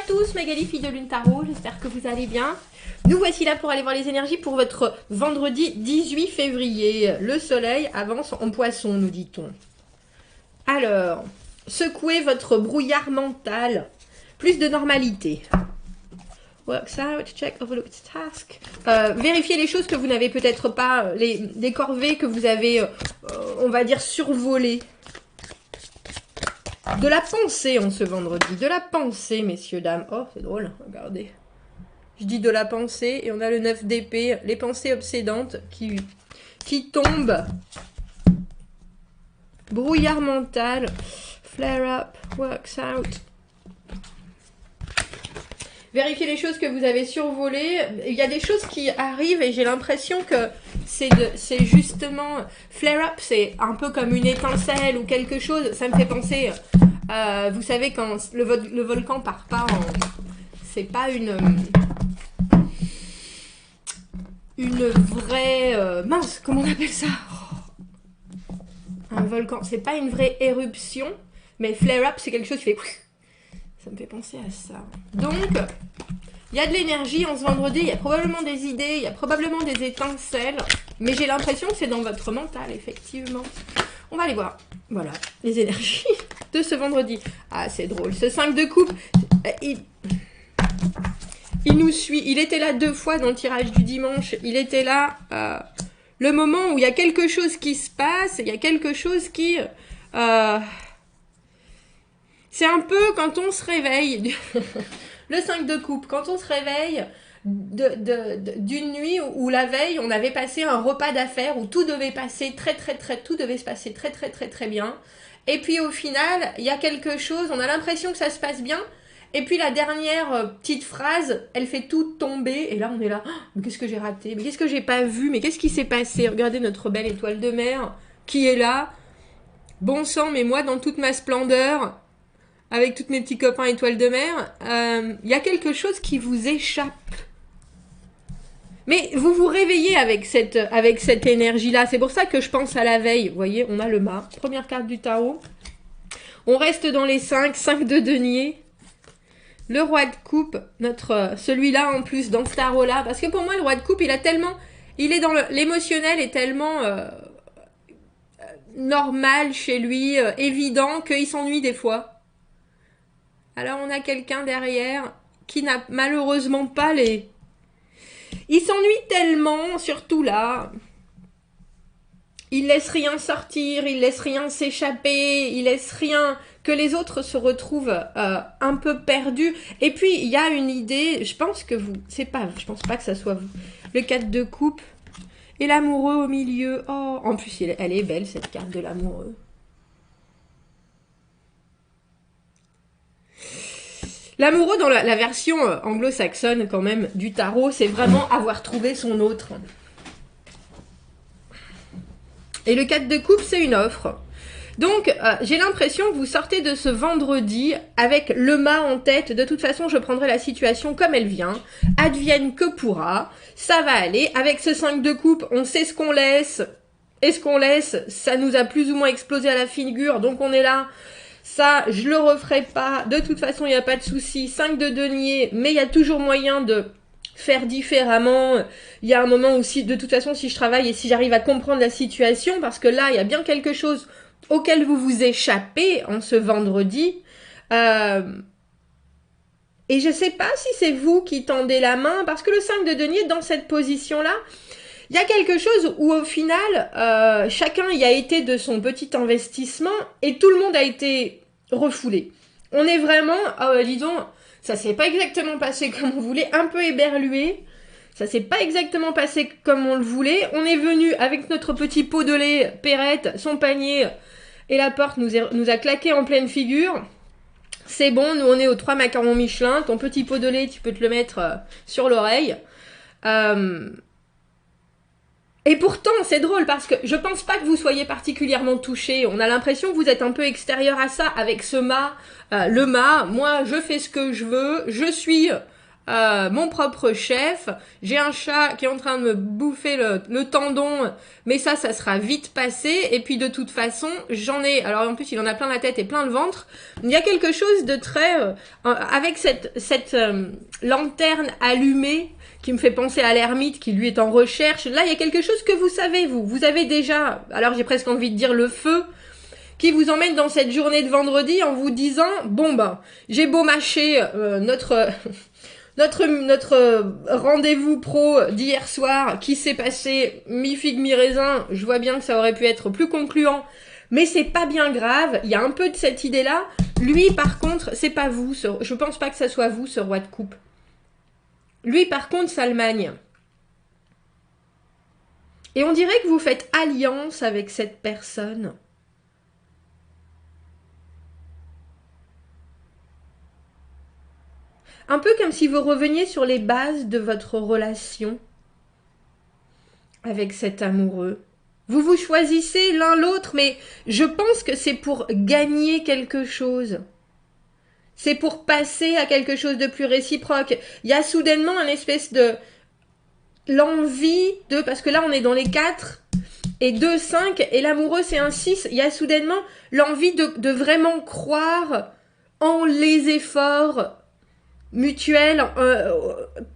tous, Magali, fille de Lune Tarot, j'espère que vous allez bien. Nous voici là pour aller voir les énergies pour votre vendredi 18 février. Le soleil avance en poisson, nous dit-on. Alors, secouez votre brouillard mental. Plus de normalité. Works out, check, overlooked task. Vérifiez les choses que vous n'avez peut-être pas, des corvées que vous avez, on va dire, survolées. De la pensée en ce vendredi. De la pensée, messieurs, dames. Oh, c'est drôle, regardez. Je dis de la pensée et on a le 9 d'épée. Les pensées obsédantes qui tombent. Brouillard mental. Flare up. Works out. Vérifiez les choses que vous avez survolées. Il y a des choses qui arrivent et j'ai l'impression que c'est justement... Flare up, c'est un peu comme une étincelle ou quelque chose. Ça me fait penser... vous savez, quand le volcan part pas en... C'est pas une vraie... mince, comment on appelle ça? Un volcan. C'est pas une vraie éruption, mais flare up, c'est quelque chose qui fait... Ça me fait penser à ça. Donc, il y a de l'énergie en ce vendredi, il y a probablement des idées, il y a probablement des étincelles, mais j'ai l'impression que c'est dans votre mental, effectivement. On va aller voir, voilà, les énergies de ce vendredi. Ah, c'est drôle. Ce 5 de coupe, il nous suit. Il était là 2 fois dans le tirage du dimanche. Il était là le moment où il y a quelque chose qui se passe, il y a quelque chose qui... c'est un peu quand on se réveille, le 5 de coupe, quand on se réveille d'une nuit où la veille, on avait passé un repas d'affaires où tout devait passer tout devait se passer très bien. Et puis au final, il y a quelque chose, on a l'impression que ça se passe bien. Et puis la dernière petite phrase, elle fait tout tomber. Et là, on est là, oh, mais qu'est-ce que j'ai raté? Mais qu'est-ce que j'ai pas vu? Mais qu'est-ce qui s'est passé? Regardez notre belle étoile de mer qui est là. Bon sang, mais moi, dans toute ma splendeur... Avec tous mes petits copains étoiles de mer, y a quelque chose qui vous échappe. Mais vous vous réveillez avec cette énergie-là. C'est pour ça que je pense à la veille. Vous voyez, on a le mât. Première carte du tarot. On reste dans les 5 de denier. Le roi de coupe, celui-là en plus dans ce tarot-là. Parce que pour moi, le roi de coupe, il est dans l'émotionnel est tellement normal chez lui, évident, qu'il s'ennuie des fois. Alors, on a quelqu'un derrière qui n'a malheureusement pas les... Il s'ennuie tellement, surtout là. Il laisse rien sortir, il laisse rien s'échapper, il laisse rien... Que les autres se retrouvent un peu perdus. Et puis, il y a une idée, je pense que vous... je pense pas que ça soit vous. Le 4 de coupe et l'amoureux au milieu. Oh, en plus, elle est belle, cette carte de l'amoureux. L'amoureux dans la version anglo-saxonne quand même du tarot, c'est vraiment avoir trouvé son autre. Et le 4 de coupe, c'est une offre. Donc, j'ai l'impression que vous sortez de ce vendredi avec le mât en tête. De toute façon, je prendrai la situation comme elle vient. Advienne que pourra. Ça va aller. Avec ce 5 de coupe, on sait ce qu'on laisse. Et ce qu'on laisse, ça nous a plus ou moins explosé à la figure. Donc, on est là... Ça, je le referai pas. De toute façon, il n'y a pas de souci. 5 de denier, mais il y a toujours moyen de faire différemment. Il y a un moment où, de toute façon, si je travaille et si j'arrive à comprendre la situation, parce que là, il y a bien quelque chose auquel vous vous échappez en ce vendredi. Et je sais pas si c'est vous qui tendez la main, parce que le 5 de denier, dans cette position-là, il y a quelque chose où au final, chacun y a été de son petit investissement et tout le monde a été refoulé. On est vraiment, disons, ça s'est pas exactement passé comme on voulait, un peu éberlué. Ça s'est pas exactement passé comme on le voulait. On est venu avec notre petit pot de lait, Perrette, son panier et la porte nous a claqué en pleine figure. C'est bon, nous on est aux 3 macarons Michelin. Ton petit pot de lait, tu peux te le mettre sur l'oreille. Et pourtant, c'est drôle parce que je pense pas que vous soyez particulièrement touché. On a l'impression que vous êtes un peu extérieur à ça avec ce mât. Le mât, moi, je fais ce que je veux. Je suis mon propre chef, j'ai un chat qui est en train de me bouffer le tendon, mais ça sera vite passé, et puis de toute façon, j'en ai, alors en plus il en a plein la tête et plein le ventre, il y a quelque chose de très, avec cette lanterne allumée, qui me fait penser à l'ermite qui lui est en recherche, là il y a quelque chose que vous savez, vous avez déjà, alors j'ai presque envie de dire le feu, qui vous emmène dans cette journée de vendredi en vous disant, bon ben, j'ai beau mâcher notre rendez-vous pro d'hier soir qui s'est passé mi-figue mi-raisin, je vois bien que ça aurait pu être plus concluant, mais c'est pas bien grave, il y a un peu de cette idée-là. Lui par contre, c'est pas vous, je pense pas que ça soit vous ce roi de coupe. Lui par contre, ça le magne. Et on dirait que vous faites alliance avec cette personne. Un peu comme si vous reveniez sur les bases de votre relation avec cet amoureux. Vous vous choisissez l'un l'autre, mais je pense que c'est pour gagner quelque chose. C'est pour passer à quelque chose de plus réciproque. Il y a soudainement une espèce de... l'envie de... Parce que là, on est dans les 4 et 2, 5, et l'amoureux, c'est un 6. Il y a soudainement l'envie de vraiment croire en les efforts mutuel,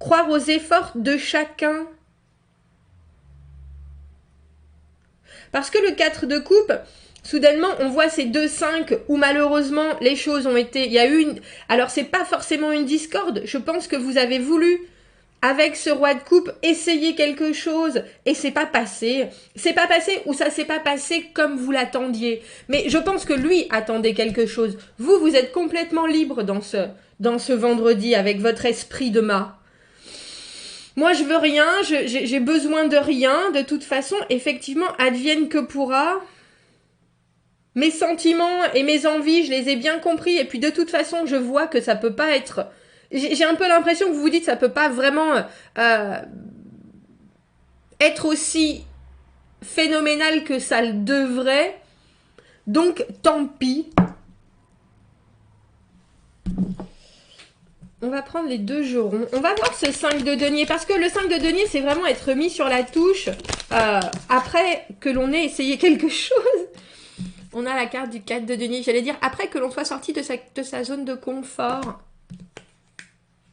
croire aux efforts de chacun. Parce que le 4 de coupe, soudainement, on voit ces 2-5 où malheureusement les choses ont été... Il y a eu une... Alors, c'est pas forcément une discorde. Je pense que vous avez voulu, avec ce roi de coupe, essayer quelque chose et c'est pas passé. C'est pas passé ou ça s'est pas passé comme vous l'attendiez. Mais je pense que lui attendait quelque chose. Vous êtes complètement libre dans ce vendredi avec votre esprit de mât. Moi, je veux rien, j'ai besoin de rien. De toute façon, effectivement, advienne que pourra. Mes sentiments et mes envies, je les ai bien compris. Et puis, de toute façon, je vois que ça peut pas être... J'ai un peu l'impression que vous vous dites que ça peut pas vraiment être aussi phénoménal que ça le devrait. Donc, tant pis. On va prendre les 2 jurons. On va voir ce 5 de denier. Parce que le 5 de denier, c'est vraiment être mis sur la touche après que l'on ait essayé quelque chose. On a la carte du 4 de denier. J'allais dire, après que l'on soit sorti de sa zone de confort.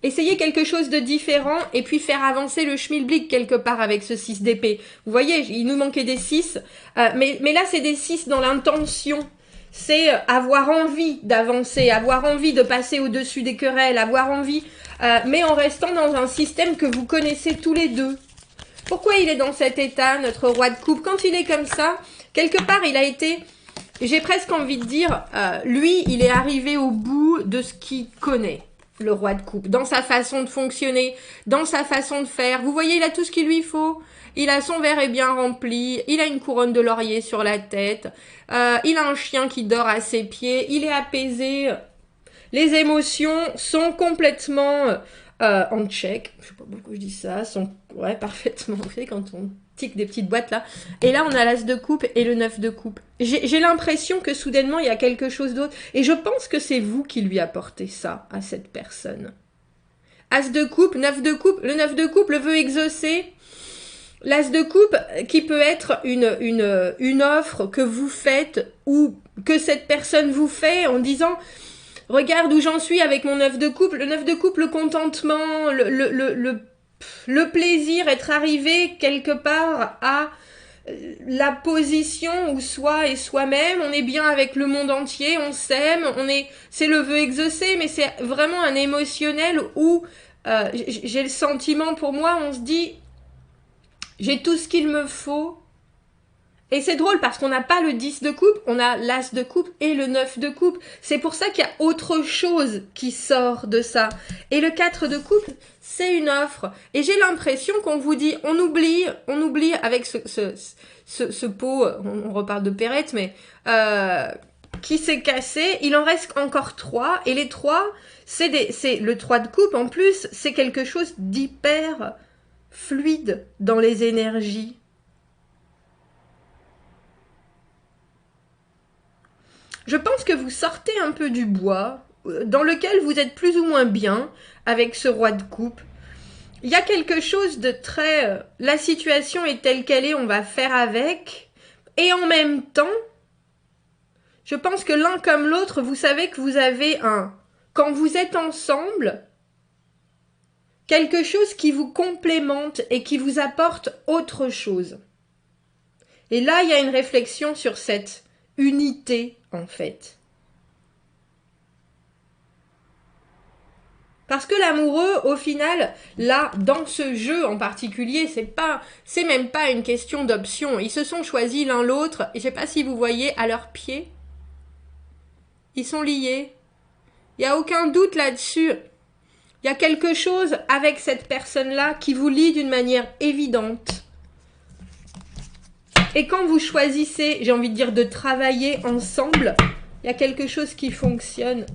Essayer quelque chose de différent et puis faire avancer le schmilblick quelque part avec ce 6 d'épée. Vous voyez, il nous manquait des 6. Mais là, c'est des 6 dans l'intention. C'est avoir envie d'avancer, avoir envie de passer au-dessus des querelles, avoir envie, mais en restant dans un système que vous connaissez tous les deux. Pourquoi il est dans cet état, notre roi de coupe? Quand il est comme ça, quelque part, il a été... J'ai presque envie de dire, lui, il est arrivé au bout de ce qu'il connaît. Le roi de coupe, dans sa façon de fonctionner, dans sa façon de faire. Vous voyez, il a tout ce qu'il lui faut. Il a son verre est bien rempli, il a une couronne de laurier sur la tête, il a un chien qui dort à ses pieds, il est apaisé. Les émotions sont complètement en check. Je sais pas pourquoi je dis ça, sont ouais, parfaitement. Vous savez, quand on tic des petites boîtes là. Et là, on a l'as de coupe et le 9 de coupe. J'ai l'impression que soudainement, il y a quelque chose d'autre. Et je pense que c'est vous qui lui apportez ça à cette personne. As de coupe, 9 de coupe. Le 9 de coupe le veut exaucer. L'as de coupe qui peut être une offre que vous faites ou que cette personne vous fait en disant « Regarde où j'en suis avec mon 9 de coupe ». Le 9 de coupe, le contentement, le plaisir, être arrivé quelque part à la position où soi et soi-même, on est bien avec le monde entier, on s'aime, c'est le vœu exaucé, mais c'est vraiment un émotionnel où j'ai le sentiment, pour moi, on se dit j'ai tout ce qu'il me faut. Et c'est drôle parce qu'on n'a pas le 10 de coupe, on a l'as de coupe et le 9 de coupe. C'est pour ça qu'il y a autre chose qui sort de ça. Et le 4 de coupe, c'est une offre. Et j'ai l'impression qu'on vous dit, on oublie avec ce pot, on reparle de Perrette, mais qui s'est cassé. Il en reste encore 3. Et les 3, c'est le 3 de coupe en plus, c'est quelque chose d'hyper fluide dans les énergies. Je pense que vous sortez un peu du bois. dans lequel vous êtes plus ou moins bien avec ce roi de coupe. Il y a quelque chose de très... la situation est telle qu'elle est, on va faire avec. Et en même temps, je pense que l'un comme l'autre, vous savez que vous avez quand vous êtes ensemble, quelque chose qui vous complémente et qui vous apporte autre chose. Et là, il y a une réflexion sur cette unité, en fait. Parce que l'amoureux, au final, là, dans ce jeu en particulier, c'est même pas une question d'option. Ils se sont choisis l'un l'autre, et je sais pas si vous voyez, à leurs pieds, ils sont liés. Il n'y a aucun doute là-dessus. Il y a quelque chose avec cette personne-là qui vous lie d'une manière évidente. Et quand vous choisissez, j'ai envie de dire, de travailler ensemble, il y a quelque chose qui fonctionne.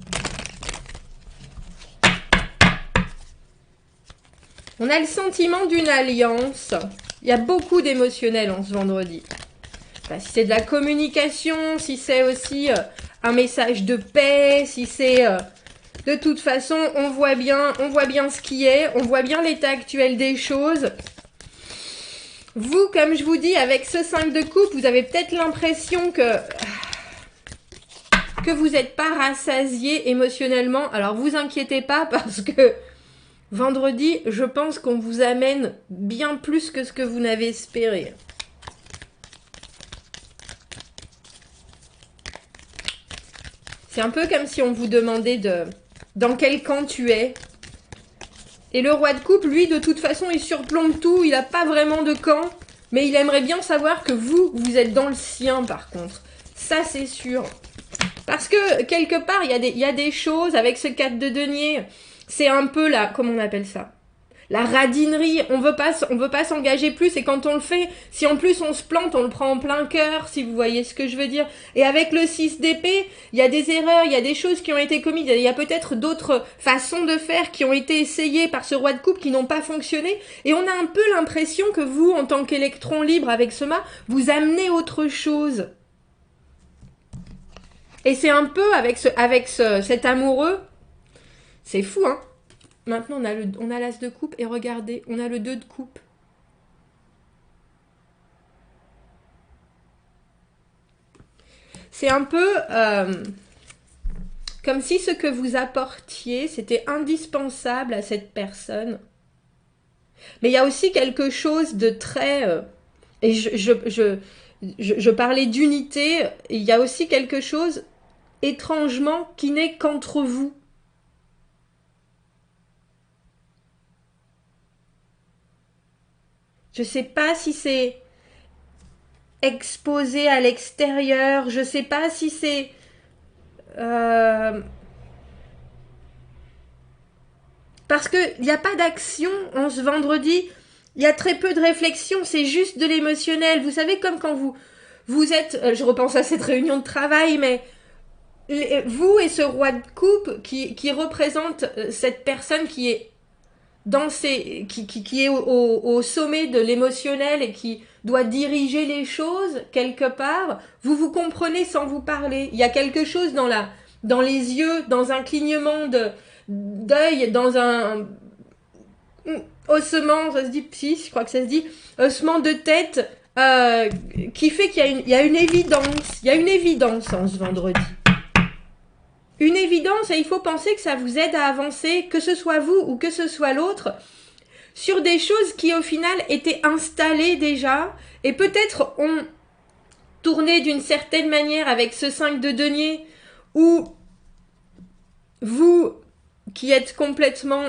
On a le sentiment d'une alliance. Il y a beaucoup d'émotionnel en ce vendredi. Enfin, si c'est de la communication, si c'est aussi un message de paix, si c'est... de toute façon, on voit bien ce qui est, on voit bien l'état actuel des choses. Vous, comme je vous dis, avec ce 5 de coupe, vous avez peut-être l'impression que vous n'êtes pas rassasié émotionnellement. Alors, vous inquiétez pas parce que vendredi, je pense qu'on vous amène bien plus que ce que vous n'avez espéré. C'est un peu comme si on vous demandait dans quel camp tu es. Et le roi de coupe, lui, de toute façon, il surplombe tout. Il n'a pas vraiment de camp. Mais il aimerait bien savoir que vous êtes dans le sien, par contre. Ça, c'est sûr. Parce que, quelque part, il y a des choses avec ce 4 de denier. C'est un peu la... Comment on appelle ça? La radinerie. On veut pas s'engager plus. Et quand on le fait, si en plus on se plante, on le prend en plein cœur, si vous voyez ce que je veux dire. Et avec le 6 d'épée, il y a des erreurs, il y a des choses qui ont été commises. Il y a peut-être d'autres façons de faire qui ont été essayées par ce roi de coupe qui n'ont pas fonctionné. Et on a un peu l'impression que vous, en tant qu'électron libre avec ce mât, vous amenez autre chose. Et c'est un peu avec cet amoureux. C'est fou, hein? Maintenant, on a l'as de coupe et regardez, on a le 2 de coupe. C'est un peu comme si ce que vous apportiez, c'était indispensable à cette personne. Mais il y a aussi quelque chose de très... et je parlais d'unité, il y a aussi quelque chose étrangement qui n'est qu'entre vous. Je sais pas si c'est exposé à l'extérieur, je sais pas si c'est... Parce qu'il n'y a pas d'action en ce vendredi, il y a très peu de réflexion, c'est juste de l'émotionnel. Vous savez, comme quand vous êtes... je repense à cette réunion de travail, mais... vous et ce roi de coupe qui représente cette personne qui est qui est au sommet de l'émotionnel et qui doit diriger les choses quelque part, vous comprenez sans vous parler. Il y a quelque chose dans les yeux, dans un clignement d'œil, dans un haussement, ça se dit psy, je crois que ça se dit, haussement de tête, qui fait qu'il y a une évidence. Il y a une évidence en ce vendredi. Une évidence, et il faut penser que ça vous aide à avancer, que ce soit vous ou que ce soit l'autre, sur des choses qui au final étaient installées déjà, et peut-être ont tourné d'une certaine manière avec ce 5 de denier, où vous qui êtes complètement...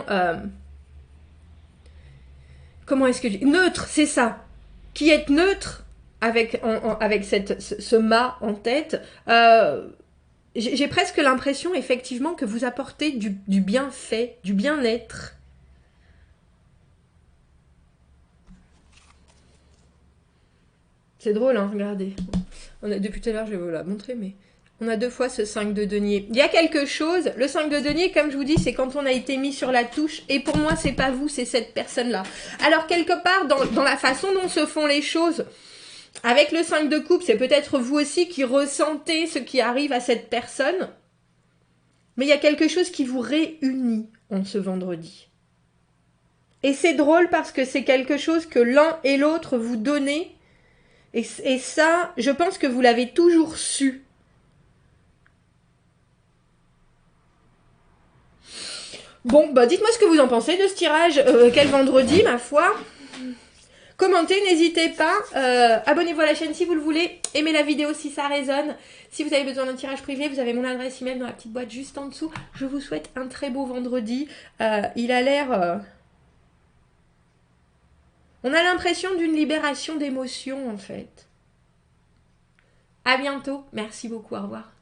comment est-ce que je dis? Neutre, c'est ça. Qui êtes neutre avec ce mât en tête, j'ai presque l'impression, effectivement, que vous apportez du bienfait, du bien-être. C'est drôle, hein, regardez. Depuis tout à l'heure, je vais vous la montrer, mais on a 2 fois ce 5 de denier. Il y a quelque chose, le 5 de denier, comme je vous dis, c'est quand on a été mis sur la touche, et pour moi, c'est pas vous, c'est cette personne-là. Alors, quelque part, dans la façon dont se font les choses... Avec le 5 de coupe, c'est peut-être vous aussi qui ressentez ce qui arrive à cette personne. Mais il y a quelque chose qui vous réunit en ce vendredi. Et c'est drôle parce que c'est quelque chose que l'un et l'autre vous donnez. Et ça, je pense que vous l'avez toujours su. Bon, bah dites-moi ce que vous en pensez de ce tirage. Quel vendredi, ma foi. Commentez, n'hésitez pas. Abonnez-vous à la chaîne si vous le voulez. Aimez la vidéo si ça résonne. Si vous avez besoin d'un tirage privé, vous avez mon adresse email dans la petite boîte juste en dessous. Je vous souhaite un très beau vendredi. Il a l'air... On a l'impression d'une libération d'émotions, en fait. À bientôt. Merci beaucoup. Au revoir.